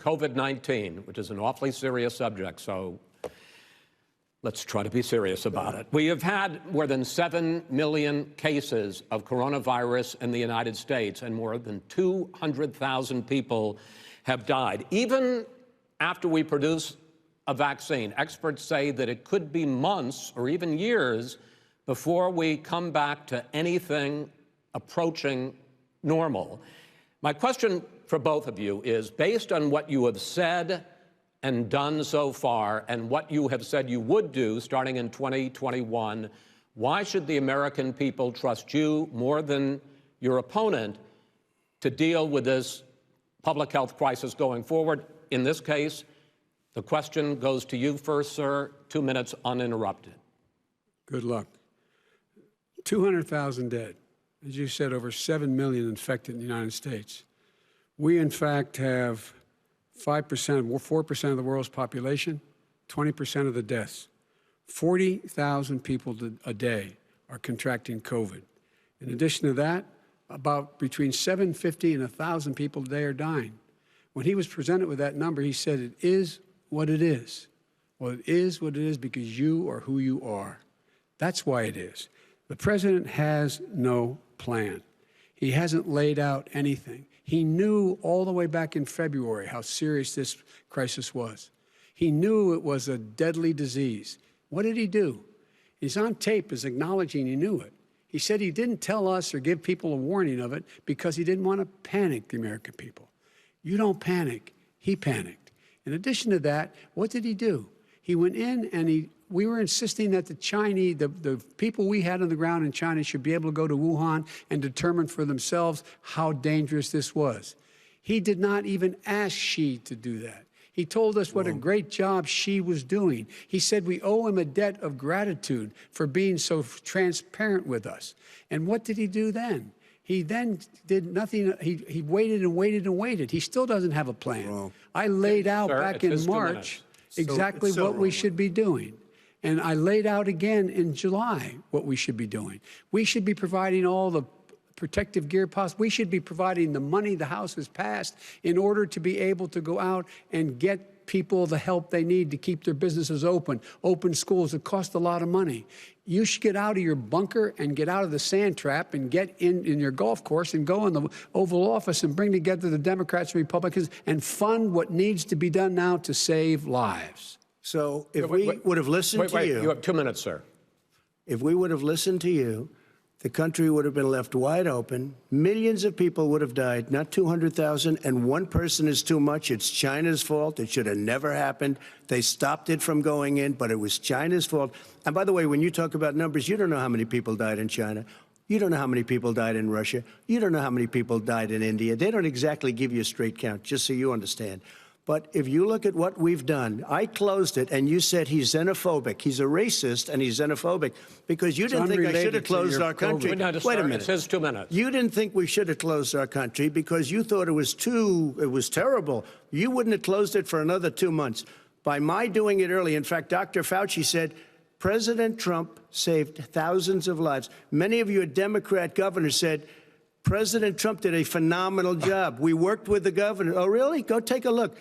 COVID-19, which is an awfully serious subject, so let's try to be serious about it. We have had more than 7 million cases of coronavirus in the United States, and more than 200,000 people have died. Even after we produce a vaccine, experts say that it could be months or even years before we come back to anything approaching normal. My question for both of you is, based on what you have said and done so far and what you have said you would do starting in 2021, why should the American people trust you more than your opponent to deal with this public health crisis going forward? In this case, the question goes to you first, sir. 2 minutes uninterrupted. Good luck. 200,000 dead. As you said, over 7 million infected in the United States. We, in fact, have 4% of the world's population, 20% of the deaths. 40,000 people a day are contracting COVID. In addition to that, about between 750 and 1,000 people a day are dying. When he was presented with that number, he said, it is what it is. Well, it is what it is because you are who you are. That's why it is. The president has no plan. He hasn't laid out anything. He knew all the way back in February how serious this crisis was. He knew it was a deadly disease. What did he do? He's on tape as acknowledging he knew it. He said he didn't tell us or give people a warning of it because he didn't want to panic the American people. You don't panic. He panicked. In addition to that, what did he do? He went in and we were insisting that the Chinese, the people we had on the ground in China should be able to go to Wuhan and determine for themselves how dangerous this was. He did not even ask Xi to do that. He told us what a great job Xi was doing. He said we owe him a debt of gratitude for being so transparent with us. And what did he do then? He then did nothing. He waited and waited and waited. He still doesn't have a plan. Wrong. I laid out back in March exactly what we should be doing. And I laid out again in July what we should be doing. We should be providing all the protective gear possible. We should be providing the money the House has passed in order to be able to go out and get people the help they need to keep their businesses open schools. It costs a lot of money. You should get out of your bunker and get out of the sand trap and get in your golf course and go in the Oval Office and bring together the Democrats and Republicans and fund what needs to be done now to save lives. So if we would have listened to you... You have 2 minutes, sir. If we would have listened to you, the country would have been left wide open. Millions of people would have died, not 200,000, and one person is too much. It's China's fault. It should have never happened. They stopped it from going in, but it was China's fault. And by the way, when you talk about numbers, you don't know how many people died in China. You don't know how many people died in Russia. You don't know how many people died in India. They don't exactly give you a straight count, just so you understand. But if you look at what we've done, I closed it, and you said he's xenophobic. He's a racist, and he's xenophobic because you didn't think I should have closed our country. Wait a minute. It says 2 minutes. You didn't think we should have closed our country because you thought it was terrible. You wouldn't have closed it for another 2 months. By my doing it early, in fact, Dr. Fauci said, President Trump saved thousands of lives. Many of you Democrat governors said, President Trump did a phenomenal job. We worked with the governor. Oh, really? Go take a look.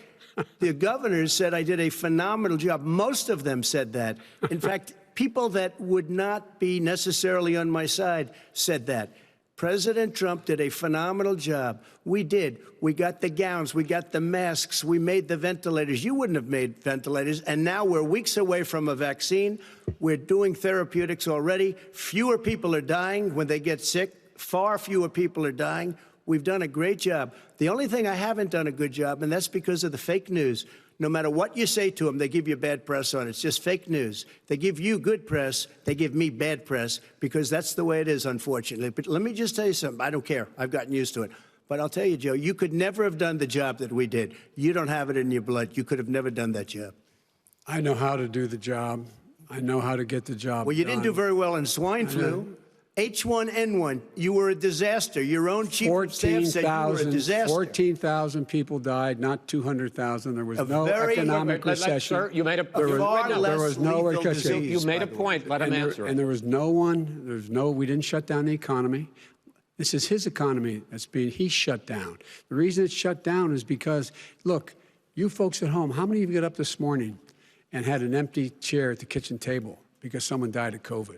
The governors said I did a phenomenal job. Most of them said that. In fact, people that would not be necessarily on my side said that. President Trump did a phenomenal job. We did. We got the gowns. We got the masks. We made the ventilators. You wouldn't have made ventilators. And now we're weeks away from a vaccine. We're doing therapeutics already. Fewer people are dying when they get sick. Far fewer people are dying. We've done a great job. The only thing I haven't done a good job, and that's because of the fake news. No matter what you say to them, they give you bad press on it. It's just fake news. They give you good press. They give me bad press because that's the way it is, unfortunately. But let me just tell you something. I don't care. I've gotten used to it. But I'll tell you, Joe, you could never have done the job that we did. You don't have it in your blood. You could have never done that job. I know how to do the job. I know how to get the job Well, you didn't do very well in swine flu. H1N1, you were a disaster. Your own chief of staff said you were a disaster. 14,000 people died, not 200,000. There was no economic recession. Sir, you made a there was no recession. You made a point. Let him answer it. And there was we didn't shut down the economy. This is his economy he's shut down. The reason it's shut down is because, look, You folks at home, how many of you got up this morning and had an empty chair at the kitchen table because someone died of COVID?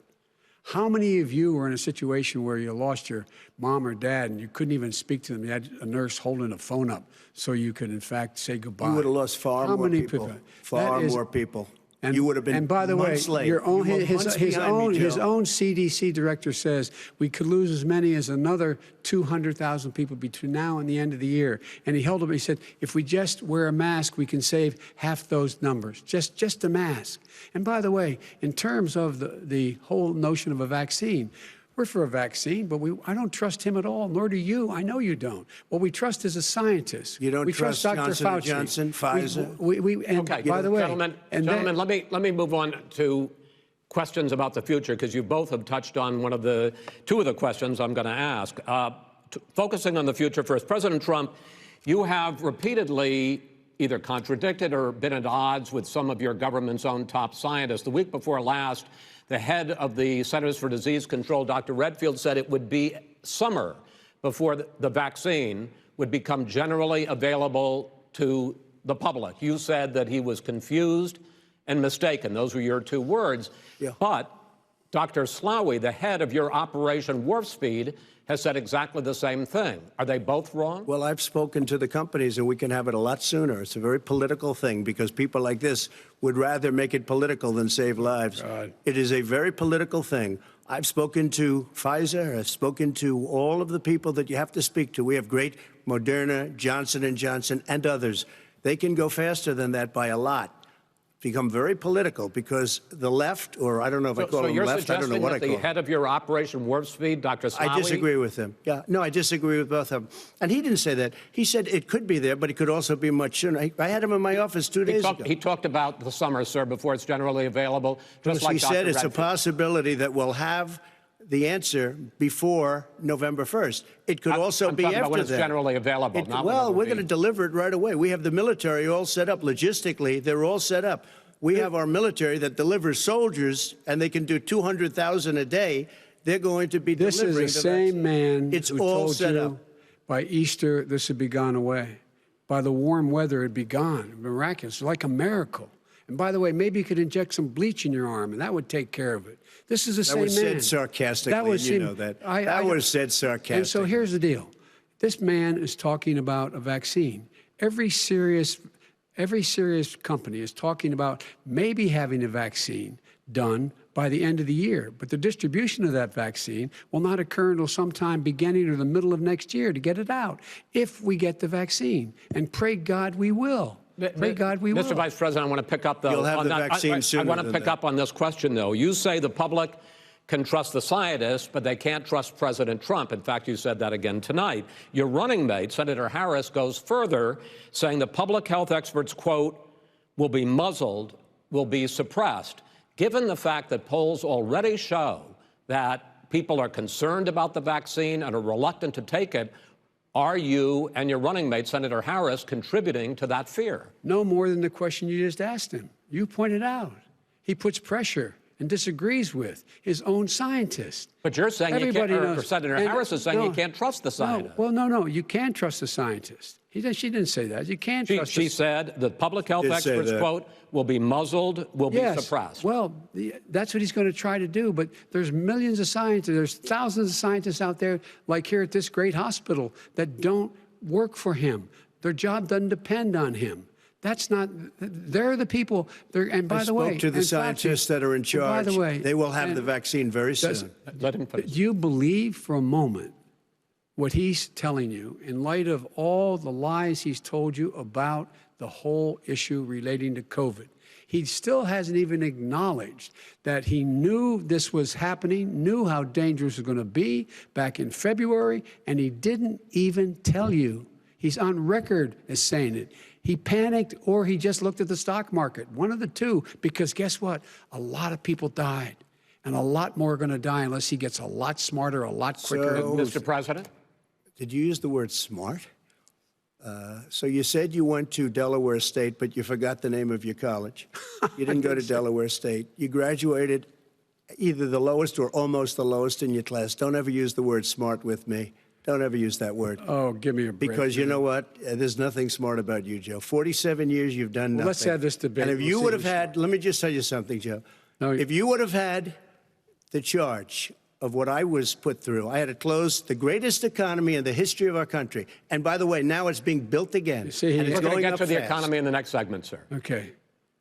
How many of you were in a situation where you lost your mom or dad and you couldn't even speak to them? You had a nurse holding a phone up so you could, in fact, say goodbye. You would have lost far more people. Far more people. And, you would have been and by the way, late. your own, his own CDC director says we could lose as many as another 200,000 people between now and the end of the year. And he held up, he said, if we just wear a mask, we can save half those numbers, just a mask. And by the way, in terms of the whole notion of a vaccine, we're for a vaccine, but I don't trust him at all, nor do you. I know you don't. What we trust is a scientist. You don't trust Dr. Johnson Fauci. Johnson, Pfizer? Okay, by the way, gentlemen, let me move on to questions about the future, because you both have touched on two of the questions I'm going to ask. Focusing on the future first, President Trump, you have repeatedly either contradicted or been at odds with some of your government's own top scientists. The week before last, the head of the Centers for Disease Control, Dr. Redfield, said it would be summer before the vaccine would become generally available to the public. You said that he was confused and mistaken. Those were your two words. Yeah. But Dr. Slaoui, the head of your Operation Warp Speed, has said exactly the same thing. Are they both wrong? Well, I've spoken to the companies, and we can have it a lot sooner. It's a very political thing because people like this would rather make it political than save lives. God. It is a very political thing. I've spoken to Pfizer. I've spoken to all of the people that you have to speak to. We have great Moderna, Johnson & Johnson, and others. They can go faster than that by a lot. Become very political because the left, or I don't know if I call them left, I don't know what I call them. So you're suggesting that the head of your Operation Warp Speed, Dr. Slaoui? I disagree with him. Yeah, no, I disagree with both of them. And he didn't say that. He said it could be there, but it could also be much sooner. I had him in my office 2 days ago. He talked about the summer, sir, before it's generally available. Just like he said it's Redfield. a possibility that we'll have the answer before November 1st. It could also be talking after about when it's that. generally available. Well, we're going to deliver it right away. We have the military all set up. Logistically, they're all set up. We have our military that delivers soldiers, and they can do 200,000 a day. They're going to be delivering This is the same man It's who all told set you up. by Easter this would be gone away. By the warm weather, it'd be gone. Miraculous, like a miracle. And by the way, maybe you could inject some bleach in your arm, and that would take care of it. This is the same man. That was said sarcastically, you know that. That was said sarcastically. And so here's the deal. This man is talking about a vaccine. Every serious company is talking about maybe having a vaccine done by the end of the year. But the distribution of that vaccine will not occur until sometime beginning or the middle of next year to get it out, if we get the vaccine. And pray God we will. Pray God we will. Mr. Vice President, I want to pick up You'll have the vaccine sooner I want to pick up on this question, though. You say the public can trust the scientists, but they can't trust President Trump. In fact, you said that again tonight. Your running mate, Senator Harris, goes further, saying the public health experts, quote, will be muzzled, will be suppressed. Given the fact that polls already show that people are concerned about the vaccine and are reluctant to take it, are you and your running mate, Senator Harris, contributing to that fear? No more than the question you just asked him. You pointed out. He puts pressure and disagrees with his own scientists. But you're saying Everybody you can't, knows. or Senator Harris is saying you can't trust the scientists. No, you can trust the scientists. She didn't say that. You can't trust She said the public health experts, quote, will be muzzled, will be suppressed. Well, that's what he's going to try to do. But there's millions of scientists, there's thousands of scientists out there, like here at this great hospital, that don't work for him. Their job doesn't depend on him. That's not, they're the people, and by the way. I spoke to the scientists that are in charge. By the way. They will have the vaccine very soon. Let him finish. Do you believe for a moment what he's telling you in light of all the lies he's told you about the whole issue relating to COVID? He still hasn't even acknowledged that he knew this was happening, knew how dangerous it was going to be back in February, and he didn't even tell you. He's on record as saying it. He panicked or he just looked at the stock market, one of the two, because guess what? A lot of people died, and a lot more are going to die unless he gets a lot smarter, a lot quicker. So, Mr. President? Did you use the word smart? So you said you went to Delaware State, but you forgot the name of your college. You didn't go to Delaware State. You graduated either the lowest or almost the lowest in your class. Don't ever use the word smart with me. Don't ever use that word. Oh, give me a break. Because you know what? There's nothing smart about you, Joe. 47 years, you've done nothing. Well, let's have this debate. And if you would have had, let me just tell you something, Joe. No, if you would have had the charge of what I was put through, I had to close the greatest economy in the history of our country. And by the way, now it's being built again. See, and it's We're going to going get up to the fast. economy in the next segment, sir. Okay.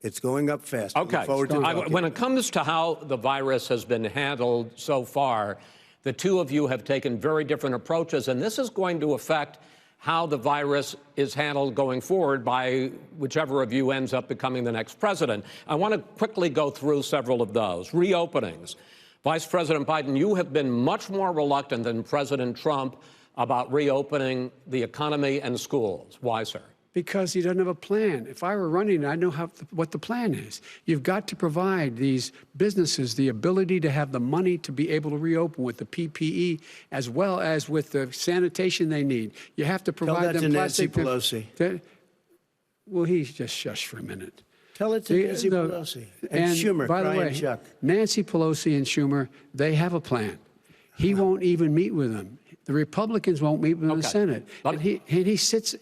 It's going up fast. I Okay. look forward to talking. When it comes to how the virus has been handled so far, the two of you have taken very different approaches, and this is going to affect how the virus is handled going forward by whichever of you ends up becoming the next president. I want to quickly go through several of those. Reopenings. Vice President Biden, you have been much more reluctant than President Trump about reopening the economy and schools. Why, sir? Because he doesn't have a plan. If I were running, I know what the plan is. You've got to provide these businesses the ability to have the money to be able to reopen with the PPE as well as with the sanitation they need. You have to provide Tell that them to Nancy plastic. Pelosi. Well, he's just shush for a minute. Tell it to Nancy Pelosi. And Schumer, by the Brian way, Chuck. Nancy Pelosi and Schumer, they have a plan. He won't even meet with them. The Republicans won't meet with him in the Senate. And he sits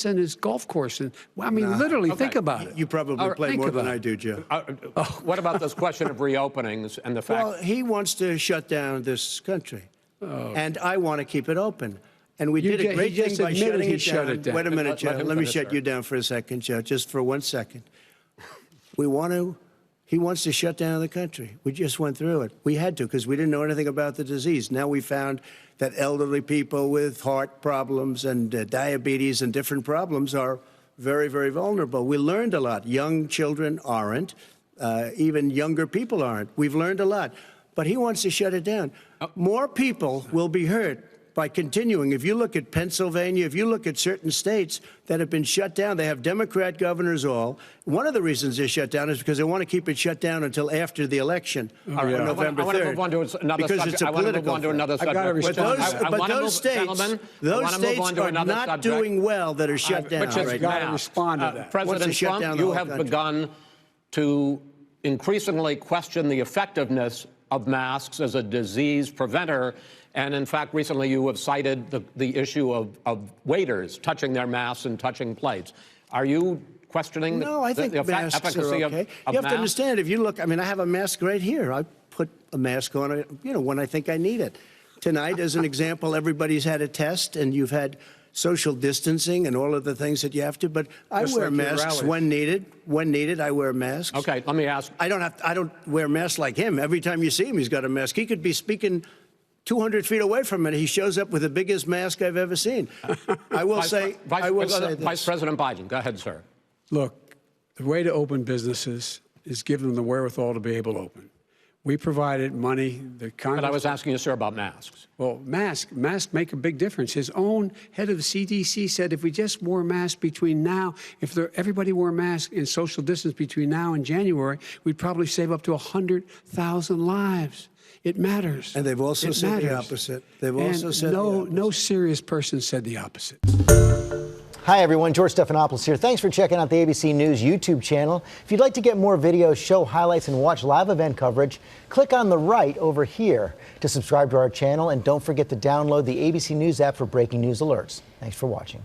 on his golf course. And, well, I mean, literally, think about it. You probably play more than I do, Joe. What about this question of reopenings and the fact... Well, he wants to shut down this country. And I want to keep it open. And we did a great thing by shutting it down. Wait a minute, Joe. Let me shut you down for a second, Joe, just for 1 second. He wants to shut down the country. We just went through it. We had to because we didn't know anything about the disease. Now we found that elderly people with heart problems and diabetes and different problems are very, very vulnerable. We learned a lot. Young children aren't. Even younger people aren't. We've learned a lot. But he wants to shut it down. More people will be hurt by continuing. If you look at Pennsylvania, if you look at certain states that have been shut down, they have Democrat governors all. One of the reasons they're shut down is because they want to keep it shut down until after the election on November 3rd. I want to move on to another because subject. it's a I want to political move on to another I gotta subject. respond. But those states are not doing well that are shut down Which is right gotta now. respond to that. President Trump, you have begun to increasingly question the effectiveness of masks as a disease preventer. And in fact, recently you have cited the issue of waiters touching their masks and touching plates. Are you questioning No, I think the masks efficacy are okay. of You have to masks? understand, if you look, I mean, I have a mask right here. I put a mask on, when I think I need it. Tonight, as an example, everybody's had a test, and you've had social distancing and all of the things that you have to. But I Just wear like your masks rally. when needed. When needed, I wear masks. Okay, let me ask. I don't wear masks like him. Every time you see him, he's got a mask. He could be speaking 200 feet away from it. He shows up with the biggest mask I've ever seen. I will say this. Vice President Biden, go ahead, sir. Look, the way to open businesses is give them the wherewithal to be able to open. We provided money. The Congress. But I was asking you, sir, about masks. Well, masks make a big difference. His own head of the CDC said if we just wore masks between now, everybody wore masks in social distance between now and January, we'd probably save up to 100,000 lives. It matters. And they've also said the opposite. They've also said the opposite. No serious person said the opposite. Hi, everyone. George Stephanopoulos here. Thanks for checking out the ABC News YouTube channel. If you'd like to get more videos, show highlights, and watch live event coverage, click on the right over here to subscribe to our channel. And don't forget to download the ABC News app for breaking news alerts. Thanks for watching.